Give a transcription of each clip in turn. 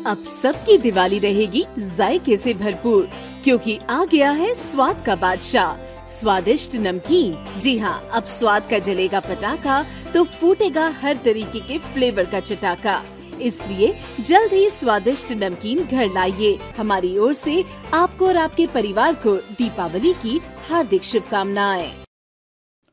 अब सबकी दिवाली रहेगी जायके से भरपूर, क्योंकि आ गया है स्वाद का बादशाह स्वादिष्ट नमकीन। जी हाँ, अब स्वाद का जलेगा पटाखा तो फूटेगा हर तरीके के फ्लेवर का चटाका। इसलिए जल्द ही स्वादिष्ट नमकीन घर लाइए। हमारी ओर से आपको और आपके परिवार को दीपावली की हार्दिक शुभकामनाएं।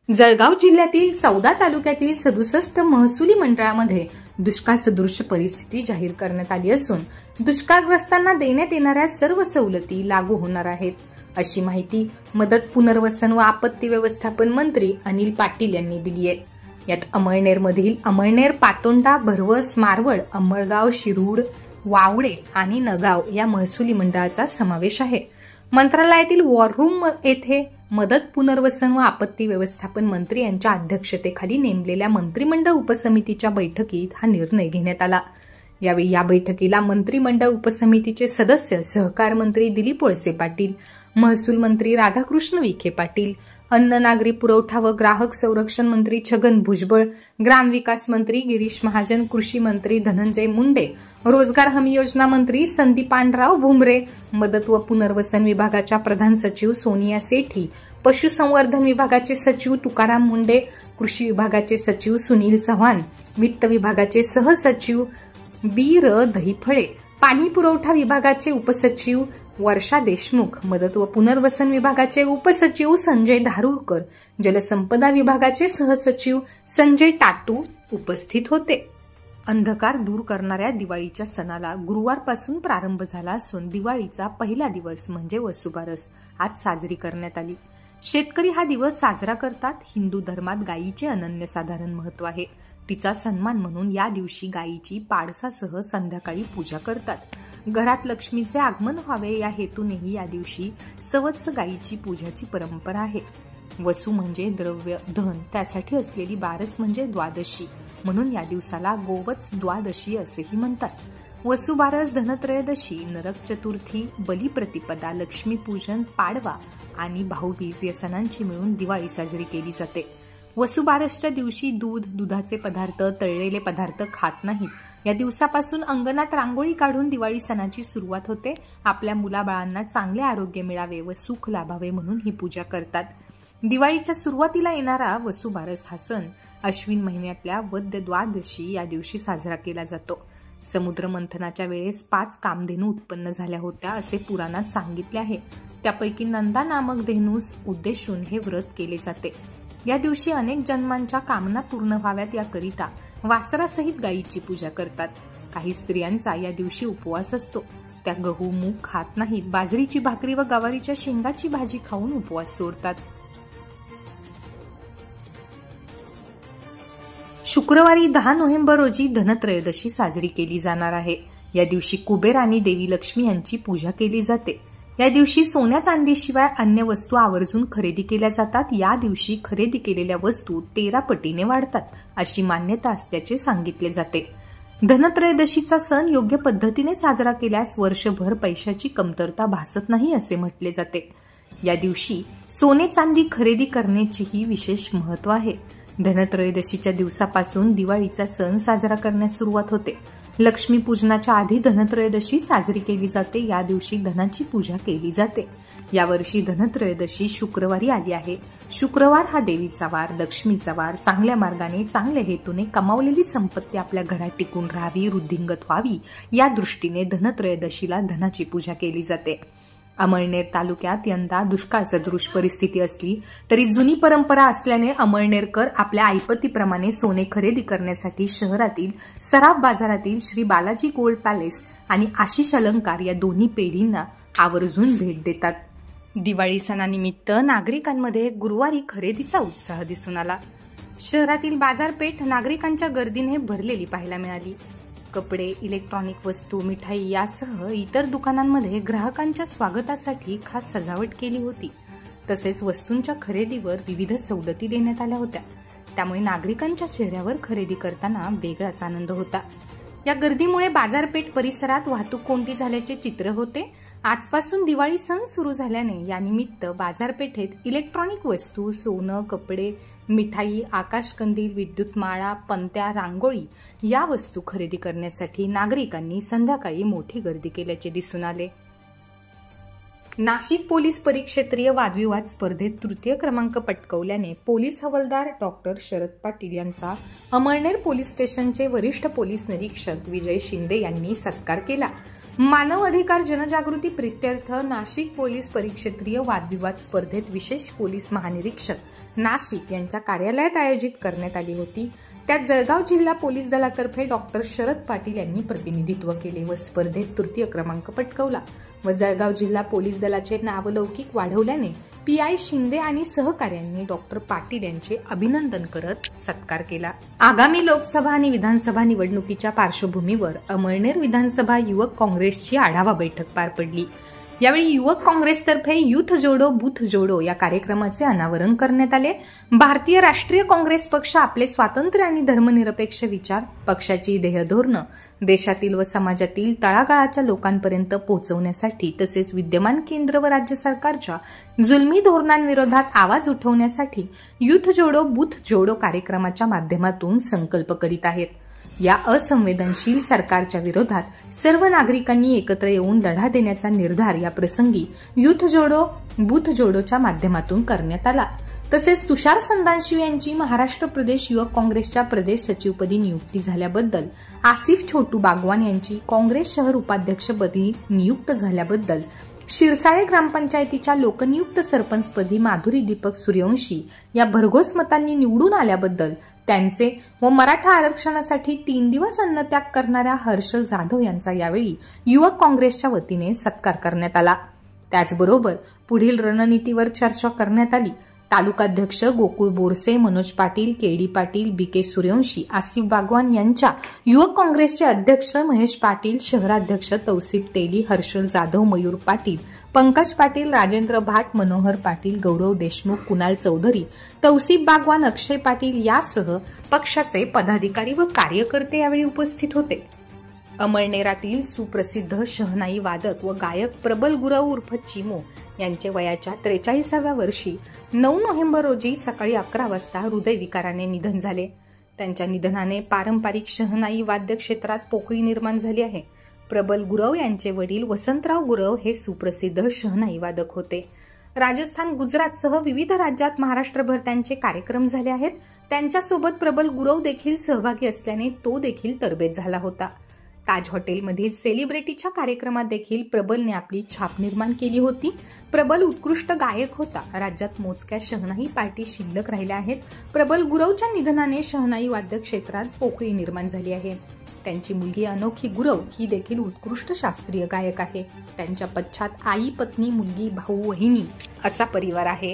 जळगाव जिल्ह्यातील 14 तालुक्यातील 67 महसुली मंडळामध्ये दुष्काळ सदृश परिस्थिती जाहीर करण्यात आली असून दुष्काळग्रस्तांना देण्यात येणाऱ्या सर्व सवलती लागू होणार आहेत, अशी माहिती मदत पुनर्वसन व आपत्ती व्यवस्थापन मंत्री अनिल पाटील यांनी दिली आहे। यात अमळनेरमधील अमळनेर, पातोंडा, भरवस, मारवड, अंमळगाव, शिरूड, वावडे आणि नगाव या महसुली मंडळाचा समावेश आहे। मंत्रालयातील वॉर रूम येथे मदत पुनर्वसन व आपत्ती व्यवस्थापन मंत्री यांच्या अध्यक्षतेखाली नेमलेल्या मंत्रिमंडळ उपसमितीच्या बैठकीत हा निर्णय घेण्यात आला। यावेळी या बैठकीला मंत्रिमंडळ उपसमितीचे सदस्य सहकार मंत्री दिलीप वळसे पाटील, महसूल मंत्री राधाकृष्ण विखे पाटील, अन्न नागरी पुरवठा व ग्राहक संरक्षण मंत्री छगन भुजबळ, ग्रामविकास मंत्री गिरीश महाजन, कृषी मंत्री धनंजय मुंडे, रोजगार हमी योजना मंत्री संदीपानराव भुमरे, मदत व पुनर्वसन विभागाच्या प्रधान सचिव सोनिया सेठी, पशुसंवर्धन विभागाचे सचिव तुकाराम मुंडे, कृषी विभागाचे सचिव सुनील चव्हाण, वित्त विभागाचे सहसचिव बीर दहीफळे, पाणी पुरवठा विभागाचे उपसचिव वर्षा देशमुख, मदत व पुनर्वसन विभागाचे उपसचिव संजय धारूरकर, जलसंपदा विभागाचे सहसचिव संजय टाटू उपस्थित होते। अंधकार दूर करणाऱ्या दिवाळीच्या सणाला गुरुवारपासून प्रारंभ झाला असून दिवाळीचा पहिला दिवस म्हणजे वसुबारस आज साजरी करण्यात आली। शेतकरी हा दिवस साजरा करतात। हिंदू धर्मात गायीचे अनन्यसाधारण महत्त्व आहे। तिचा सन्मान म्हणून या दिवशी गायीची पाडसासह संध्याकाळी पूजा करतात। घरात लक्ष्मीचे आगमन व्हावे या हेतूनेही या दिवशी सवत्स गायीची पूजाची परंपरा आहे। वसू म्हणजे द्रव्य, धन, त्यासाठी असलेली बारस म्हणजे द्वादशी, म्हणून या दिवसाला गोवत्स द्वादशी असेही म्हणतात। वसुबारस, धनत्रयोदशी, नरक चतुर्थी, बलिप्रतिपदा, लक्ष्मीपूजन, पाडवा आणि भाऊबीज या सणांची मिळून दिवाळी साजरी केली जाते। वसुबारसच्या दिवशी दूध, दुधाचे पदार्थ, तळलेले पदार्थ खात नाहीत। या दिवसापासून अंगणात रांगोळी काढून दिवाळी सणाची सुरुवात होते। आपल्या मुलाबाळांना चांगले आरोग्य मिळावे व सुख लाभावे म्हणून ही पूजा करतात। दिवाळीच्या सुरुवातीला येणारा वसुबारस हा सण अश्विन महिन्यातल्या वद्य द्वादशी या दिवशी साजरा केला जातो। समुद्र मंथनाच्या वेळेस 5 कामधेनू उत्पन्न झाल्या होत्या असे पुराणात सांगितले आहे। त्यापैकी नंदा नामक धेनूस उद्देशून हे व्रत केले जाते। या दिवशी अनेक जन्मांच्या कामना पूर्ण व्हाव्यात याकरिता वासरासहित गायीची पूजा करतात। काही स्त्रियांचा या दिवशी उपवास असतो। त्या गहू, मूग खात नाहीत। बाजरीची भाकरी व गवारीच्या शेंगाची भाजी खाऊन उपवास सोडतात। शुक्रवारी 10 नोव्हेंबर रोजी धनत्रयोदशी साजरी केली जाणार आहे। या दिवशी कुबेर आणि देवी लक्ष्मी यांची पूजा केली जाते। या दिवशी सोन्या चांदीशिवाय अन्य वस्तू आवर्जून खरेदी केल्या जातात। या दिवशी खरेदी केलेल्या वस्तू 13 पटीने वाढतात अशी मान्यता असल्याचे सांगितले जाते। धनत्रयोदशीचा सण योग्य पद्धतीने साजरा केल्यास वर्षभर पैशाची कमतरता भासत नाही असे म्हटले जाते। या दिवशी सोने चांदी खरेदी करण्याचीही विशेष महत्त्व आहे। धनत्रयोदशीच्या दिवसापासून दिवाळीचा सण साजरा करण्यास सुरुवात होते। लक्ष्मी पूजनाच्या आधी धनत्रयोदशी साजरी केली जाते। या दिवशी धनाची पूजा केली जाते। यावर्षी धनत्रयोदशी शुक्रवारी आली आहे। शुक्रवार हा देवीचा वार, लक्ष्मीचा वार। चांगल्या मार्गाने, चांगल्या हेतूने कमावलेली संपत्ती आपल्या घरात टिकून राहावी, वृद्धिंगत व्हावी या दृष्टीने धनत्रयोदशीला धनाची पूजा केली जाते। अमळनेर तालुक्यात यंदा दुष्काळ सदृश परिस्थिती असली तरी जुनी परंपरा असल्याने अमळनेरकर आपल्या ऐपतीप्रमाणे सोने खरेदी करण्यासाठी शहरातील सराफ बाजारातील श्री बालाजी गोल्ड पॅलेस आणि आशिष अलंकार या दोन्ही पेढींना आवर्जून भेट देतात। दिवाळी सणानिमित्त नागरिकांमध्ये गुरुवारी खरेदीचा उत्साह दिसून आला। शहरातील बाजारपेठ नागरिकांच्या गर्दीने भरलेली पाहायला मिळाली। कपडे, इलेक्ट्रॉनिक वस्तू, मिठाई यासह इतर दुकानांमध्ये ग्राहकांच्या स्वागतासाठी खास सजावट केली होती। तसेच वस्तूंच्या खरेदीवर विविध सवलती देण्यात आल्या होत्या। त्यामुळे नागरिकांच्या चेहऱ्यावर खरेदी करताना वेगळाच आनंद होता। या गर्दीमुळे बाजारपेठ परिसरात वाहतूक कोंडी झाल्याचे चित्र होते। आजपासून दिवाळी सण सुरू झाल्याने यानिमित्त बाजारपेठेत इलेक्ट्रॉनिक वस्तू, सोनं, कपडे, मिठाई, आकाशकंदील, विद्युत माळा, पणत्या, रांगोळी या वस्तू खरेदी करण्यासाठी नागरिकांनी संध्याकाळी मोठी गर्दी केल्याचे दिसून आले। नाशिक पोलीस परिक्षेत्रीय वादविवाद स्पर्धेत तृतीय क्रमांक पटकावल्याने पोलीस हवालदार डॉक्टर शरद पाटील यांचा अमळनेर पोलीस स्टेशनचे वरिष्ठ पोलीस निरीक्षक विजय शिंदे यांनी सत्कार केला। मानव अधिकार जनजागृती प्रीत्यर्थ नाशिक पोलीस परिक्षेत्रीय वादविवाद स्पर्धेत विशेष पोलीस महानिरीक्षक नाशिक यांच्या कार्यालयात आयोजित करण्यात आली होती। त्यात जळगाव जिल्हा पोलीस दलातर्फे डॉक्टर शरद पाटील यांनी प्रतिनिधित्व केले व स्पर्धेत तृतीय क्रमांक पटकावला व जळगाव जिल्हा पोलीस दलाचे नावलौकिक वाढवल्याने पीआय शिंदे आणि सहकाऱ्यांनी डॉक्टर पाटील यांचे अभिनंदन करत सत्कार केला। आगामी लोकसभा आणि विधानसभा निवडणुकीच्या पार्श्वभूमीवर अमळनेर विधानसभा युवक काँग्रेसची आढावा बैठक पार पडली। यावेळी युवक काँग्रेसतर्फे युथ जोडो बूथ जोडो या कार्यक्रमाचे अनावरण करण्यात आले। भारतीय राष्ट्रीय काँग्रेस पक्ष आपले स्वातंत्र्य आणि धर्मनिरपेक्ष विचार, पक्षाची ध्येयधोरणं देशातील व समाजातील तळागाळाच्या लोकांपर्यंत पोहोचवण्यासाठी तसेच विद्यमान केंद्र व राज्य सरकारच्या जुलमी धोरणांविरोधात आवाज उठवण्यासाठी युथ जोडो बूथ जोडो कार्यक्रमाच्या माध्यमातून संकल्प करीत आहेत। या असंवेदनशील सरकारच्या विरोधात सर्व नागरिकांनी एकत्र येऊन लढा देण्याचा निर्धार या प्रसंगी युथ जोडो बूथ जोडोच्या माध्यमातून करण्यात आला। तसेच तुषार संदानशिव यांची महाराष्ट्र प्रदेश युवक काँग्रेसच्या प्रदेश सचिवपदी नियुक्ती झाल्याबद्दल, आसिफ छोटू बागवान यांची काँग्रेस शहर उपाध्यक्षपदी नियुक्त झाल्याबद्दल, शिरसाळे ग्रामपंचायतीच्या लोकनियुक्त सरपंचपदी माधुरी दीपक सूर्यवंशी या भरघोस मतांनी निवडून आल्याबद्दल त्यांचे व मराठा आरक्षणासाठी 3 दिवस अन्नत्याग करणाऱ्या हर्षल जाधव यांचा यावेळी युवक काँग्रेसच्या वतीने सत्कार करण्यात आला। त्याचबरोबर पुढील रणनीतीवर चर्चा करण्यात आली। तालुकाध्यक्ष गोकुळ बोरसे, मनोज पाटील, केडी पाटील, बीके सूर्यवंशी, आसिफ बागवान यांच्या, युवक काँग्रेसचे अध्यक्ष महेश पाटील, शहराध्यक्ष तौसिफ तेली, हर्षल जाधव, मयूर पाटील, पंकज पाटील, राजेंद्र भाट, मनोहर पाटील, गौरव देशमुख, कुणाल चौधरी, तौसिफ बागवान, अक्षय पाटील यासह पक्षाचे पदाधिकारी व कार्यकर्ते यावेळी उपस्थित होते। अमळनेरातील सुप्रसिद्ध शहनाई वादक व गायक प्रबल गुरव उर्फ चिमो यांचे वयाच्या 43व्या वर्षी 9 नोव्हेंबर रोजी सकाळी 11 वाजता हृदयविकाराने निधन झाले। त्यांच्या निधनाने पारंपरिक शहनाई वाद्य क्षेत्रात पोकळी निर्माण झाली आहे। प्रबल गुरव यांचे वडील वसंतराव गुरव हे सुप्रसिद्ध शहनाई वादक होते। राजस्थान, गुजरातसह विविध राज्यात महाराष्ट्रभर त्यांचे कार्यक्रम झाले आहेत। त्यांच्यासोबत प्रबल गुरव देखील सहभागी असल्याने तो देखील तरबेज झाला होता। ताज हॉटेलमधील सेलिब्रिटीच्या कार्यक्रमात देखील प्रबलने आपली छाप निर्माण केली होती। प्रबल उत्कृष्ट गायक होता। राज्यात मोजक्या शहनाई पार्टी शिल्लक राहिल्या आहेत। प्रबल गुरवच्या निधनाने शहनाई वाद्य क्षेत्रात पोकळी निर्माण झाली आहे। त्यांची मुलगी अनोखी गुरव ही देखील उत्कृष्ट शास्त्रीय गायक आहे। त्यांच्या पश्चात आई, पत्नी, मुलगी, भाऊ, वहिनी असा परिवार आहे।